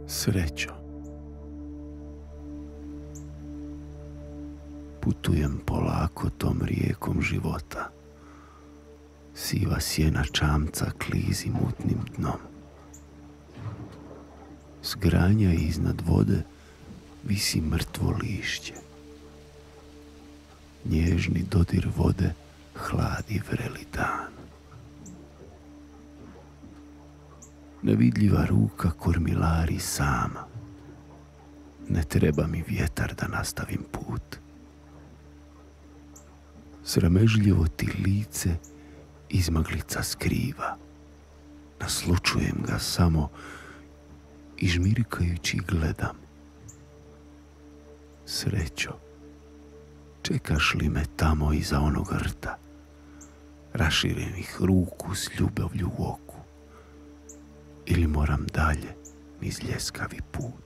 Srećo. Putujem polako tom rijekom života. Siva sjena čamca klizi mutnim dnom. S granja iznad vode visi mrtvo lišće. Nježni dodir vode hladi vreli dan. Nevidljiva ruka kormilari sama. Ne treba mi vjetar da nastavim put. Sramežljivo ti lice izmaglica skriva. Naslučujem ga samo i žmirkajući gledam. Srećo, čekaš li me tamo iza onog rta, raširenih ruku s ljubavlju u oku, ili moram dalje niz ljeskavi put?